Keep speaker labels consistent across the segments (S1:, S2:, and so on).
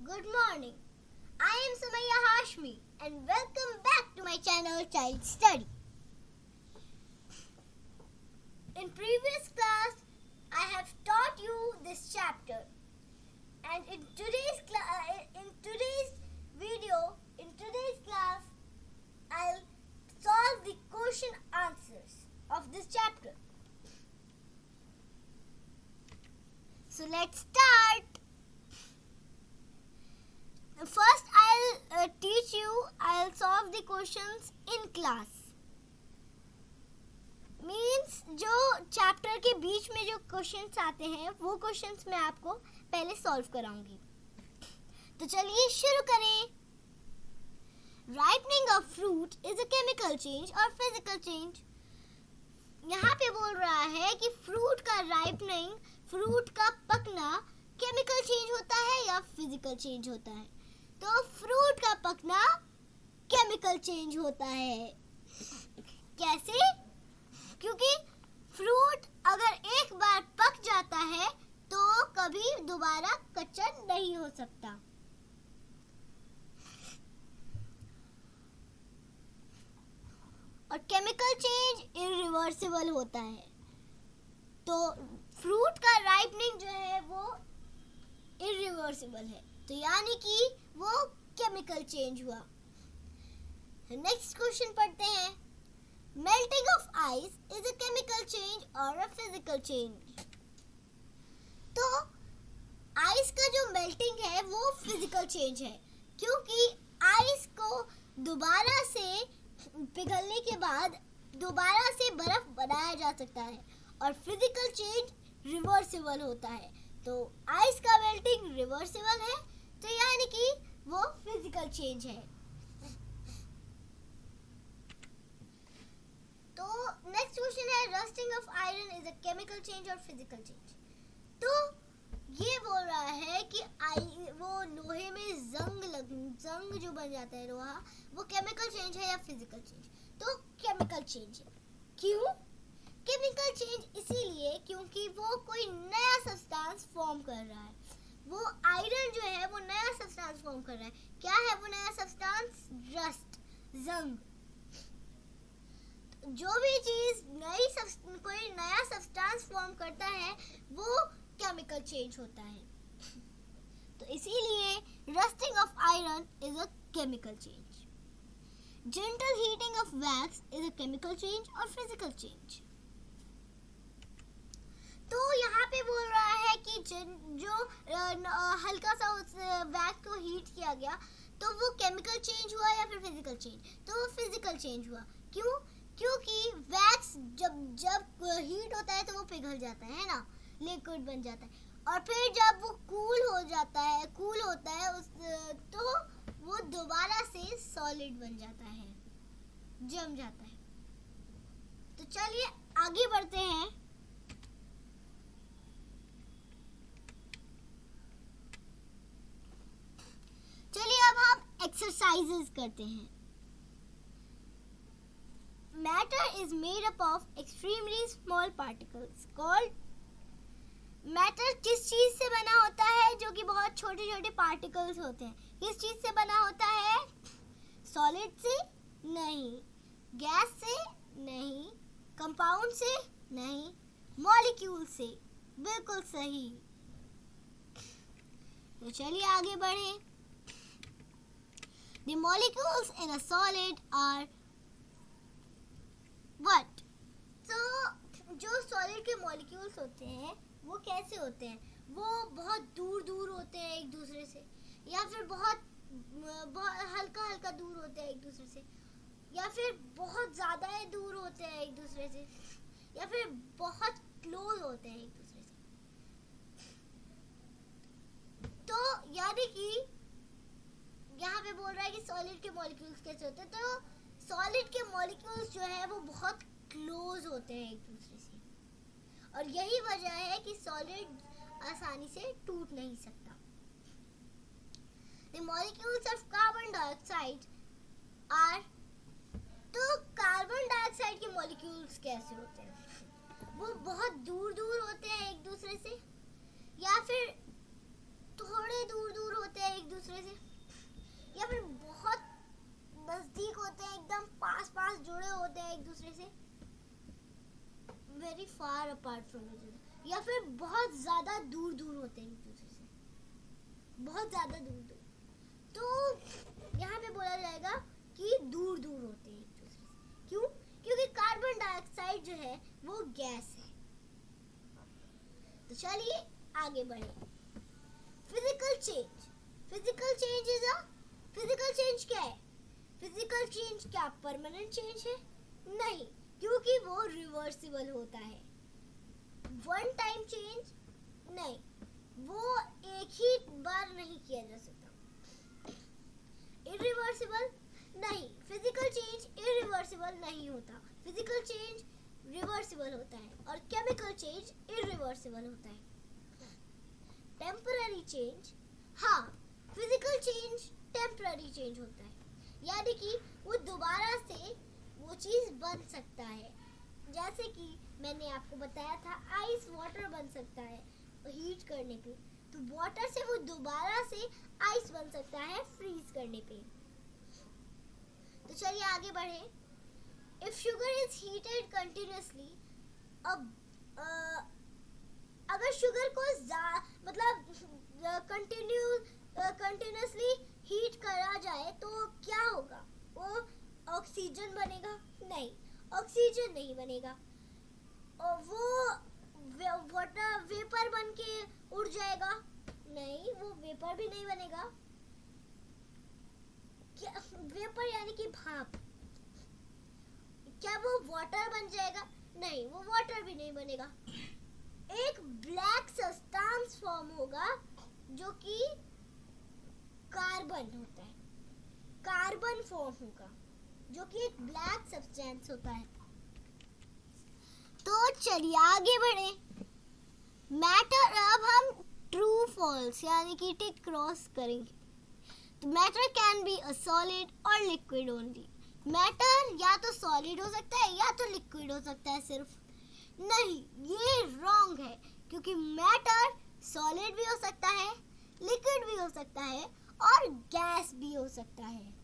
S1: Good morning. I am Sumaya Hashmi and welcome back to my channel Child Study. In previous class, I have taught you this chapter, and in today's class, I'll solve the question answers of this chapter. So let's start. First, I'll solve the questions in class. Means जो chapter के बीच में जो questions आते हैं वो questions मैं आपको पहले सॉल्व कराऊंगी. तो चलिए शुरू करें. Ripening of fruit is a chemical change और फिजिकल चेंज. यहाँ पे बोल रहा है कि फ्रूट का राइपनिंग, फ्रूट का पकना केमिकल चेंज होता है या फिजिकल चेंज होता है. तो फ्रूट का पकना केमिकल चेंज होता है. कैसे? क्योंकि फ्रूट अगर एक बार पक जाता है तो कभी दोबारा कच्चा नहीं हो सकता. और केमिकल चेंज इरिवर्सिबल होता है. तो फ्रूट का राइपनिंग जो है वो इरिवर्सिबल है, तो यानी कि वो केमिकल चेंज हुआ. नेक्स्ट क्वेश्चन पढ़ते हैं. Melting of ice is a chemical change और अ फिजिकल चेंज. तो आइस का जो मेल्टिंग है वो फिजिकल चेंज है, क्योंकि आइस को दोबारा से पिघलने के बाद दोबारा से बर्फ बनाया जा सकता है. और फिजिकल चेंज रिवर्सिबल होता है. तो आइस का मेल्टिंग रिवर्सिबल है, तो यानी कि वो फिजिकल चेंज है. तो नेक्स्ट क्वेश्चन है rusting of iron is a chemical change और फिजिकल चेंज. तो ये बोल रहा है कि वो लोहे में जंग जो बन जाता है लोहा, वो केमिकल चेंज है या फिजिकल चेंज. तो केमिकल चेंज है. क्यों केमिकल चेंज? इसीलिए क्योंकि वो कोई नया सब्सटेंस फॉर्म कर रहा है. वो आयरन जो है वो नया सब्सटेंस फॉर्म कर रहा है. क्या है वो नया सब्सटेंस? रस्ट, जंग. जो भी चीज कोई नया सब्सटेंस फॉर्म करता है वो केमिकल चेंज होता है. तो इसीलिए rusting of iron is a chemical change. Gentle heating of wax is a chemical change और फिजिकल चेंज. तो यहाँ पे बोल रहा है कि जो हल्का सा उस वैक्स को हीट किया गया तो वो केमिकल चेंज हुआ या फिर फिजिकल चेंज. तो वो फिजिकल चेंज हुआ. क्यों? क्योंकि वैक्स जब हीट होता है तो वो पिघल जाता है ना, लिक्विड बन जाता है. और फिर जब वो कूल होता है तो वो दोबारा से सॉलिड बन जाता है, जम जाता है. तो चलिए आगे बढ़ते हैं. चलिए अब हम एक्सरसाइजेस करते हैं. Matter is made up of extremely small particles called. Matter किस चीज से बना होता है? जो कि बहुत छोटे छोटे पार्टिकल्स होते हैं. किस चीज से बना होता है? सॉलिड से नहीं, गैस से नहीं, कंपाउंड से नहीं, मॉलिक्यूल से. बिल्कुल सही. तो चलिए आगे बढ़ें. The molecules in a solid are what? तो जो सॉलिड के मॉलिक्यूल्स होते हैं वो कैसे होते हैं? वो बहुत दूर दूर होते हैं एक दूसरे से, या फिर बहुत हल्का हल्का दूर होते हैं एक दूसरे से, या फिर बहुत ज़्यादा दूर होते हैं एक दूसरे से, या फिर बहुत क्लोज होते हैं एक दूसरे से. तो यानी कि यहाँ पे बोल रहा है कि सॉलिड के मॉलिक्यूल्स कैसे होते हैं. तो सॉलिड के मॉलिक्यूल्स जो है वो बहुत क्लोज होते हैं एक दूसरे से, और यही वजह है कि सॉलिड आसानी से टूट नहीं सकता. The molecules of carbon dioxide are. तो कार्बन डाइऑक्साइड के मॉलिक्यूल्स कैसे होते हैं? वो बहुत दूर दूर होते हैं एक दूसरे से, या फिर थोड़े दूर दूर होते हैं एक दूसरे far apart from each other, या फिर बहुत ज्यादा दूर दूर होते हैं एक दूसरे से, बहुत ज्यादा दूर दूर। तो यहाँ पे बोला जाएगा कि दूर दूर होते हैं एक दूसरे से। क्यों? क्योंकि कार्बन डाइऑक्साइड जो है वो गैस है। तो चलिए आगे बढ़े। Physical change. Physical change is a, physical change क्या है? फिजिकल चेंज क्या परमानेंट चेंज है? नहीं, क्योंकि वो रिवर्सिबल होता है। वन टाइम चेंज नहीं, वो एक ही बार नहीं किया जा सकता। इरिवर्सिबल नहीं, फिजिकल चेंज इरिवर्सिबल नहीं होता। फिजिकल चेंज रिवर्सिबल होता है और केमिकल चेंज इरिवर्सिबल होता है। टेम्पररी चेंज, हाँ, फिजिकल चेंज टेम्पररी चेंज होता है, यानी कि वो दोबारा से वो चीज बन सकता है। जैसे कि मैंने आपको बताया था आइस वाटर बन सकता है हीट करने पे, तो वाटर से वो दोबारा से आइस बन सकता है फ्रीज करने पे। तो चलिए आगे बढ़े। If sugar is heated continuously, अब अगर शुगर को मतलब कंटिन्यूअसली हीट करा जाए तो क्या होगा? वो ऑक्सीजन बनेगा? नहीं, ऑक्सीजन नहीं बनेगा, और वो वाटर वेपर बन के उड़ जाएगा? नहीं, वो वेपर भी नहीं बनेगा। क्या वेपर यानी कि भाप? क्या वो वाटर बन जाएगा? नहीं, वो वाटर भी नहीं बनेगा। एक ब्लैक सब्सटेंस फॉर्म होगा जो कि कार्बन होता है, कार्बन फॉर्म होगा जो कि एक ब्लैक सब्सटेंस होता है। तो चलिए आगे बढ़े। मैटर, अब हम ट्रू फॉल्स यानी कि टिक क्रॉस करेंगे। तो matter can be a solid और लिक्विड ओनली। मैटर या तो सॉलिड हो सकता है या तो लिक्विड हो सकता है सिर्फ। नहीं, ये रॉन्ग है, क्योंकि मैटर सॉलिड भी हो सकता है, लिक्विड भी हो सकता है और गैस भी हो सकता है।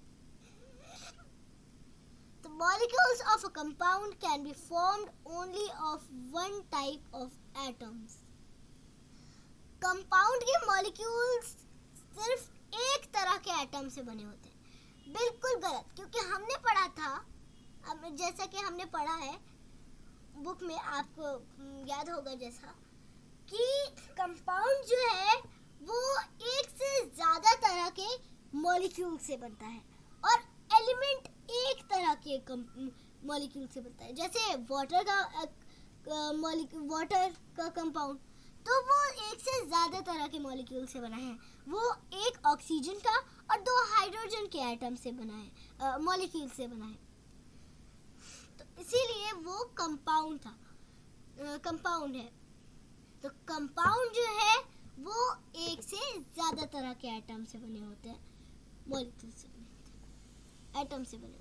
S1: The molecules of a compound can be formed only of one type of atoms. Compound के मॉलिक्यूल्स सिर्फ एक तरह के एटम से बने होते हैं। बिल्कुल गलत, क्योंकि हमने पढ़ा था, अब जैसा कि हमने पढ़ा है बुक में, आपको याद होगा जैसा कि कंपाउंड जो है वो एक से ज्यादा तरह के मॉलिक्यूल से बनता है और एलिमेंट एक तरह के मॉलिक्यूल से बनता है। जैसे वाटर का कंपाउंड, तो वो एक से ज्यादा तरह के मॉलिक्यूल से बना है। वो एक ऑक्सीजन का और दो हाइड्रोजन के एटम से बना है, मॉलिक्यूल से बना है, तो इसीलिए वो कंपाउंड था, कंपाउंड है। तो कंपाउंड जो है वो एक से ज्यादा तरह के एटम से बने होते हैं, मॉलिक्यूल से बने होते हैं, एटम से बने होते हैं,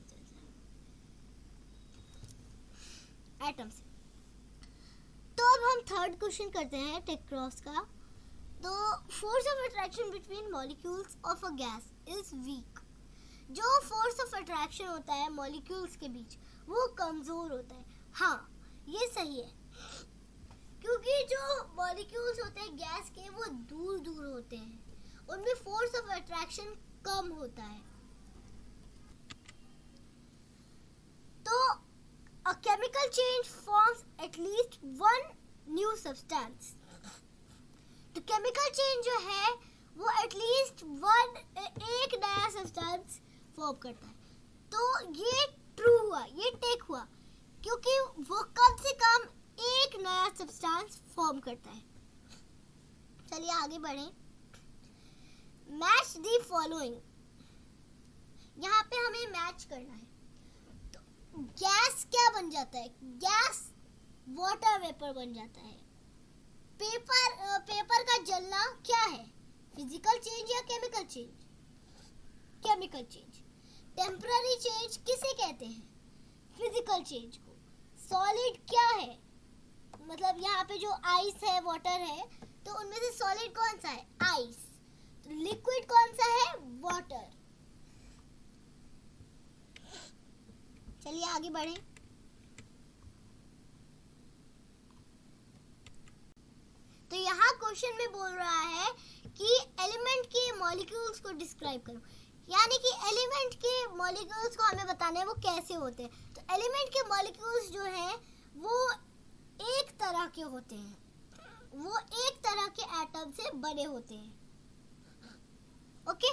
S1: एटम से। तो अब हम थर्ड क्वेश्चन करते हैं टिक क्रॉस का। तो force of attraction between molecules of a gas is weak. जो फोर्स ऑफ अट्रैक्शन होता है मॉलिक्यूल्स के बीच वो कमजोर होता है। हाँ, ये सही है, क्योंकि जो मॉलिक्यूल्स होते हैं गैस के वो दूर दूर होते हैं, उनमें फोर्स ऑफ अट्रैक्शन कम होता है। तो a chemical change forms at least one new substance. तो केमिकल चेंज जो है वो एटलीस्ट एक नया सब्सटेंस फॉर्म करता है। तो ये ट्रू हुआ, ये टेक हुआ, क्योंकि वो कम से कम एक नया सब्सटेंस फॉर्म करता है। चलिए आगे बढ़ें। मैच द फॉलोइंग, यहाँ पे हमें मैच करना है। तो गैस क्या बन जाता है? गैस वाटर वेपर बन जाता है। पेपर का जलना क्या है? फिजिकल चेंज या chemical change? Chemical change. Temporary change किसे कहते हैं? फिजिकल चेंज को। सॉलिड क्या है? मतलब यहाँ पे जो आइस है, वाटर है, तो उनमें से सॉलिड कौन सा है? आइस। तो लिक्विड कौन सा है? वाटर। चलिए आगे बढ़ें। तो यहाँ क्वेश्चन में बोल रहा है कि एलिमेंट के मॉलिक्यूल्स को डिस्क्राइब करो, यानी कि एलिमेंट के मॉलिक्यूल्स को हमें बताना है वो कैसे होते हैं। तो एलिमेंट के मॉलिक्यूल्स जो हैं वो एक तरह के होते हैं, वो एक तरह के एटम से बने होते हैं। ओके,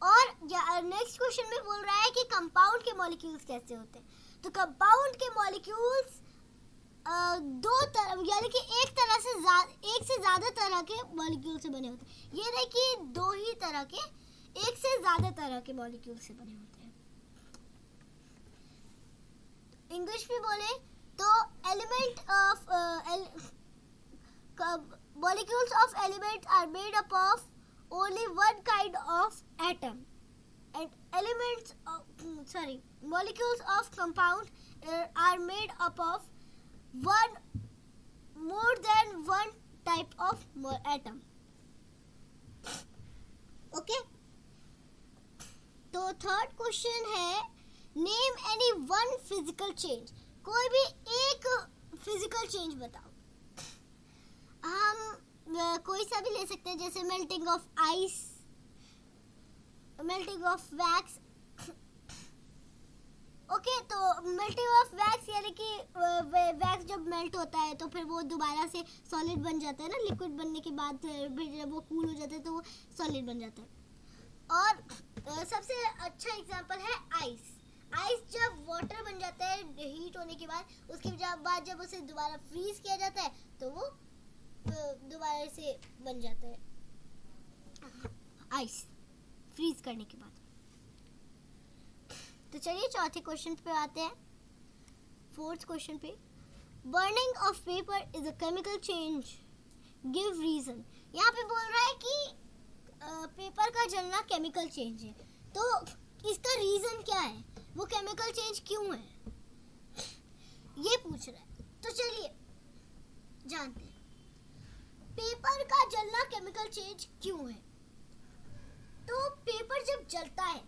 S1: और नेक्स्ट क्वेश्चन में बोल रहा है कि कंपाउंड के मॉलिक्यूल्स कैसे होते हैं। तो कंपाउंड के मॉलिक्यूल्स दो तरह, यानी कि एक से ज्यादा तरह के मॉलिक्यूल से बने होते हैं। ये नहीं कि दो ही तरह के, एक से ज्यादा तरह के मॉलिक्यूल से बने होते हैं। इंग्लिश में बोले तो element of molecules of elements are made up of only one kind of atom, and molecules of compound are made up of more than one type of atom. Okay, तो third question है name any one physical change. कोई भी एक physical change बताओ। हम कोई सा भी ले सकते हैं, जैसे melting of ice, melting of wax. Okay, तो मेल्टिंग ऑफ वैक्स यानी कि वैक्स जब मेल्ट होता है तो फिर वो दोबारा से सॉलिड बन जाता है ना, लिक्विड बनने के बाद फिर जब वो कूल हो जाता है तो वो सॉलिड बन जाता है। और सबसे अच्छा एग्जांपल है आइस। आइस जब वाटर बन जाता है हीट होने के बाद, उसके बाद जब उसे दोबारा फ्रीज किया जाता है तो वो दोबारा से बन जाता है आइस, फ्रीज करने के बाद। तो चलिए चौथे क्वेश्चन पे आते हैं, फोर्थ क्वेश्चन पे। Burning of paper is a chemical change, give reason. यहाँ पे बोल रहा है कि पेपर का जलना केमिकल चेंज है, तो इसका रीजन क्या है, वो केमिकल चेंज क्यों है, ये पूछ रहा है। तो चलिए जानते हैं पेपर का जलना केमिकल चेंज क्यों है। तो पेपर जब जलता है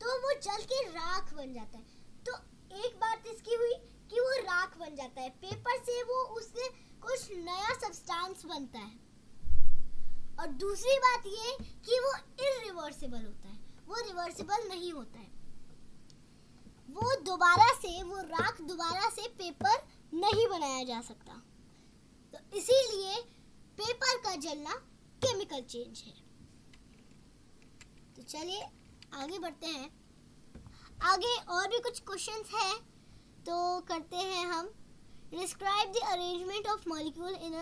S1: तो वो जल के राख बन जाता है। तो एक बात इसकी हुई कि वो राख बन जाता है, पेपर से वो उससे कुछ नया सब्सटेंस बनता है। और दूसरी बात ये कि वो इरिवर्सिबल होता है, वो रिवर्सिबल नहीं होता है। वो राख दोबारा से पेपर नहीं बनाया जा सकता। तो इसीलिए पेपर का जलना केमिकल चेंज है। तो चलिए आगे बढ़ते हैं। आगे और भी कुछ क्वेश्चंस हैं, तो करते हैं हम। Describe the arrangement of molecule in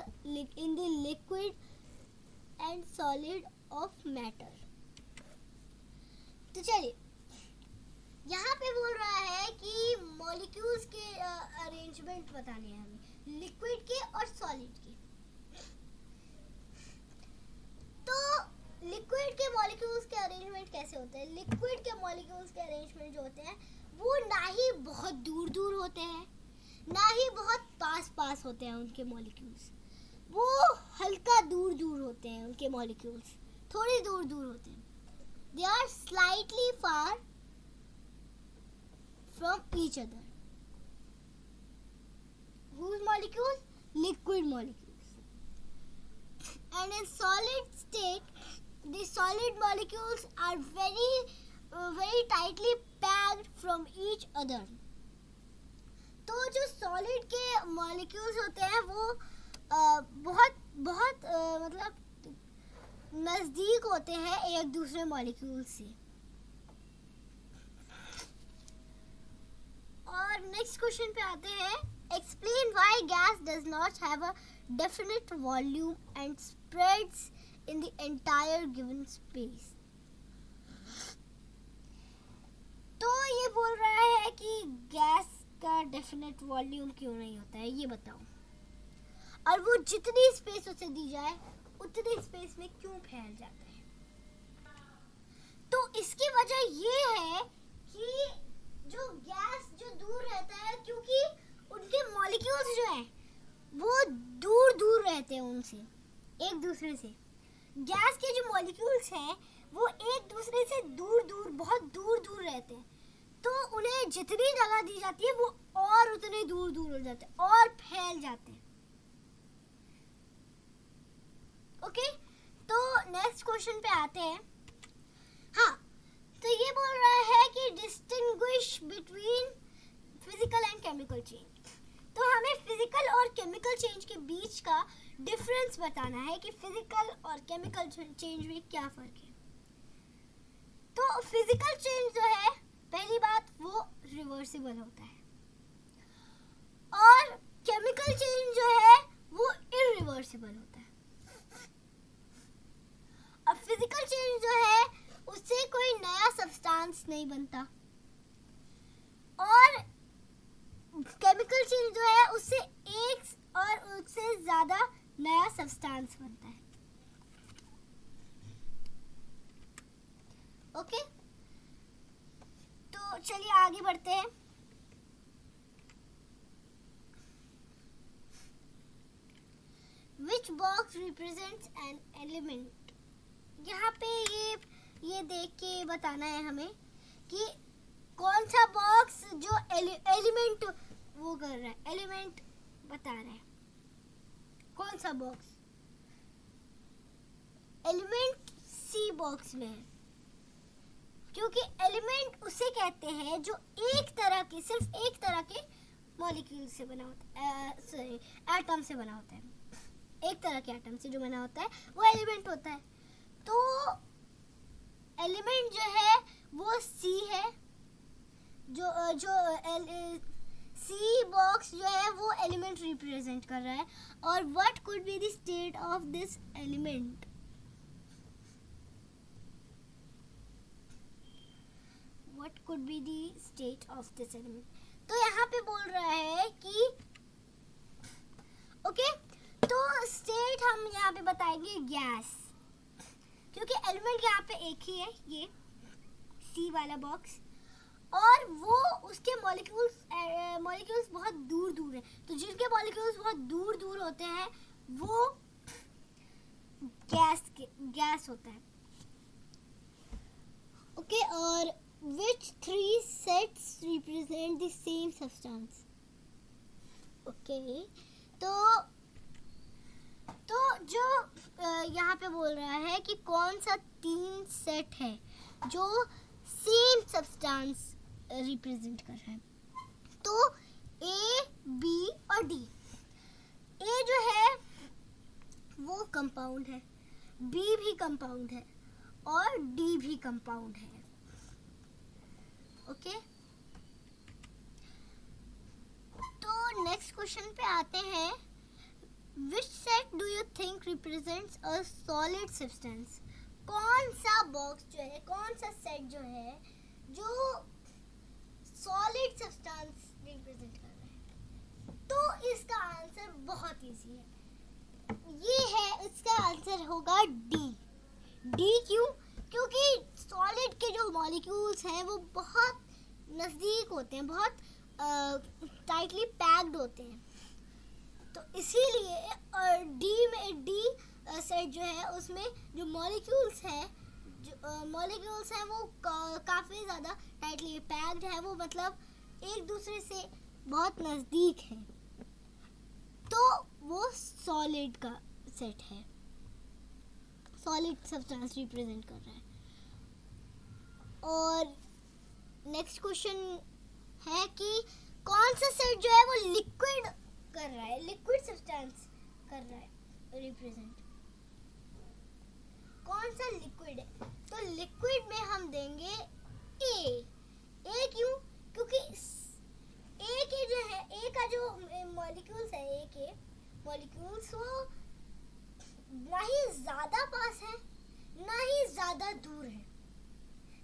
S1: the liquid and solid of matter. तो चलिए यहाँ पे बोल रहा है कि मॉलिक्यूल्स के अरेंजमेंट बताने हैं हमें, लिक्विड के और सॉलिड के। तो लिक्विड के मॉलिक्यूल्स के अरेंजमेंट कैसे होते हैं। लिक्विड के मॉलिक्यूल्स के अरेंजमेंट जो होते हैं वो ना ही बहुत दूर दूर होते हैं, ना ही बहुत पास पास होते हैं उनके मॉलिक्यूल्स। वो हल्का दूर दूर होते हैं उनके मॉलिक्यूल्स, थोड़ी दूर दूर होते हैं। They are slightly far from each other. Whose molecule? Liquid molecules. And in solid state, the solid molecules are very tightly packed from each other. तो जो solid के molecules होते हैं वो बहुत मतलब नजदीक होते हैं एक दूसरे molecule से। और नेक्स्ट क्वेश्चन पे आते हैं। Explain why gas does not have a definite volume and spreads in the entire given space. तो ये बोल रहा है कि गैस का डेफिनेट वॉल्यूम क्यों नहीं होता है, ये बताओ। और वो जितनी स्पेस उसे दी जाए उतनी स्पेस में क्यों फैल जाता है। तो इसकी वजह ये है कि जो गैस जो दूर रहता है, क्योंकि उनके मॉलिक्यूल्स जो हैं वो दूर दूर रहते हैं उनसे, एक दूसरे से। गैस के जो मॉलिक्यूल्स हैं वो एक दूसरे से दूर दूर, बहुत दूर दूर रहते हैं। तो उन्हें जितनी जगह दी जाती है वो और उतने दूर दूर हो जाते हैं और फैल जाते हैं। ओके, तो नेक्स्ट क्वेश्चन पे आते हैं। हाँ, तो ये बोल रहा है कि distinguish between physical and chemical change. तो हमें फिजिकल और केमिकल चेंज के बीच का डिफरेंस बताना है कि फिजिकल और केमिकल चेंज में क्या फर्क है। तो फिजिकल चेंज जो है, पहली बात वो रिवर्सिबल होता है, और केमिकल चेंज जो है वो इरिवर्सिबल होता है। अब फिजिकल चेंज जो है उससे कोई नया सब्सटेंस नहीं बनता, और केमिकल चेंज जो है उससे एक और उससे ज्यादा नया सब्सटेंस बनता है। ओके, तो चलिए आगे बढ़ते हैं। Which box represents an element? यहाँ पे ये देख के बताना है हमें कि कौन सा बॉक्स जो एलिमेंट वो कर रहा है, एलिमेंट बता रहा है। कौन सा बॉक्स? एलिमेंट सी बॉक्स में है, क्योंकि एलिमेंट उसे कहते हैं जो सिर्फ एक तरह के मॉलिक्यूल से बना होता है, एटम से बना होता है। एक तरह के एटम से जो बना होता है वो एलिमेंट होता है। तो एलिमेंट जो है वो सी है, सी बॉक्स जो है वो एलिमेंट रिप्रेजेंट कर रहा है। और what could be the state of this element? What could be the state of this element? तो यहाँ पे बोल रहा है कि ओके, तो स्टेट हम यहाँ पे बताएंगे गैस, क्योंकि एलिमेंट यहाँ पे एक ही है, ये सी वाला बॉक्स, और वो उसके मॉलिक्यूल्स बहुत दूर दूर है। तो जिनके मॉलिक्यूल्स बहुत दूर दूर होते हैं वो गैस होता है। ओके, और which three sets represent the same substance? Okay, तो जो यहाँ पे बोल रहा है कि कौन सा 3 सेट है जो सेम सब्सटेंस रिप्रेजेंट कर रहा है। तो ए, बी और डी। ए जो है वो कंपाउंड है, बी भी कंपाउंड है और डी भी कंपाउंड है। ओके, तो नेक्स्ट क्वेश्चन पे आते हैं। Which set do you think represents a solid substance? कौन सा बॉक्स जो है, कौन सा सेट जो है जो सॉलिड सब्सटेंस रिप्रेजेंट कर रहा है? तो इसका आंसर बहुत इजी है, ये है, इसका आंसर होगा डी। डी क्यों? क्योंकि सॉलिड के जो मॉलिक्यूल्स हैं वो बहुत नज़दीक होते हैं, बहुत टाइटली पैक्ड होते हैं। तो इसीलिए डी सेट जो है उसमें जो मॉलिक्यूल्स हैं वो काफ़ी ज़्यादा टाइटली पैक्ड है, वो मतलब एक दूसरे से बहुत नज़दीक है। तो वो सॉलिड का सेट है, सॉलिड सब्सटेंस रिप्रेजेंट कर रहा है। और नेक्स्ट क्वेश्चन है कि कौन सा सेट जो है वो लिक्विड कर रहा है, लिक्विड सब्सटेंस कर रहा है रिप्रेजेंट। कौन सा लिक्विड है? तो लिक्विड में हम देंगे ए। क्यों? क्योंकि ए के जो है, ए का जो मॉलिक्यूल्स है, ए के मॉलिक्यूल्स वो ना ही ज्यादा पास है ना ही ज्यादा दूर है,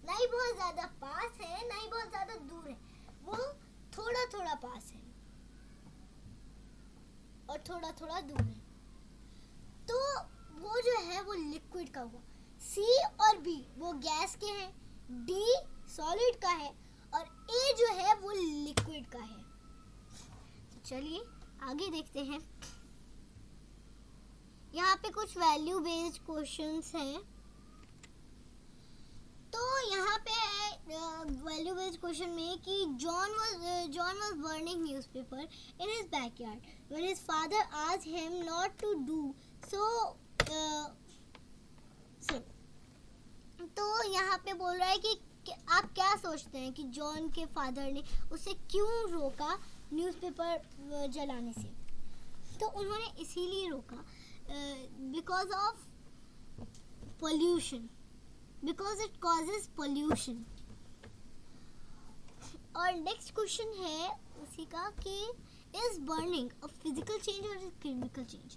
S1: ना ही बहुत ज्यादा पास है ना ही बहुत ज्यादा दूर है, वो थोड़ा थोड़ा पास है और थोड़ा थोड़ा दूर है। तो वो जो है वो लिक्विड का हुआ। सी और बी वो गैस के हैं, डी सॉलिड का है और ए जो है वो लिक्विड का है। तो चलिए आगे देखते हैं। यहाँ पे कुछ वैल्यू बेस्ड क्वेश्चंस हैं। तो यहाँ पे वैल्यू बेस्ड क्वेश्चन में कि John was burning newspaper in his backyard when his father asked him not to do so तो यहाँ पे बोल रहा है कि आप क्या सोचते हैं कि जॉन के फादर ने उसे क्यों रोका न्यूज़पेपर जलाने से। तो उन्होंने इसीलिए रोका because of pollution, because it causes pollution. और नेक्स्ट क्वेश्चन है उसी का कि is burning a physical change और केमिकल चेंज।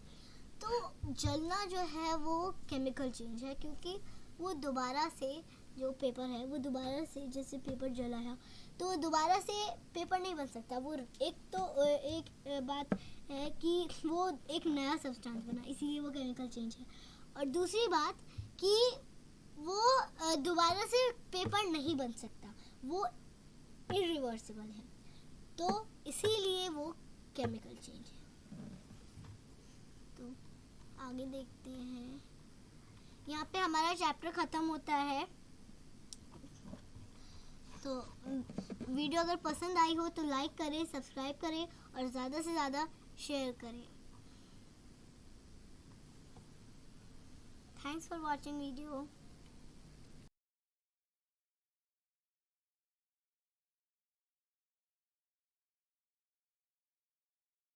S1: तो जलना जो है वो केमिकल चेंज है, क्योंकि वो दोबारा से जो पेपर है वो दोबारा से, जैसे पेपर जलाया तो दोबारा से पेपर नहीं बन सकता। वो एक बात है कि वो एक नया सब्सटेंस बना, इसीलिए वो केमिकल चेंज है। और दूसरी बात कि वो दोबारा से पेपर नहीं बन सकता, वो इरिवर्सिबल है, तो इसीलिए वो केमिकल चेंज है। तो आगे देखते हैं, यहाँ पे हमारा चैप्टर ख़त्म होता है। तो वीडियो अगर पसंद आई हो तो लाइक करें, सब्सक्राइब करें और ज़्यादा से ज़्यादा शेयर करें। Thanks for watching video.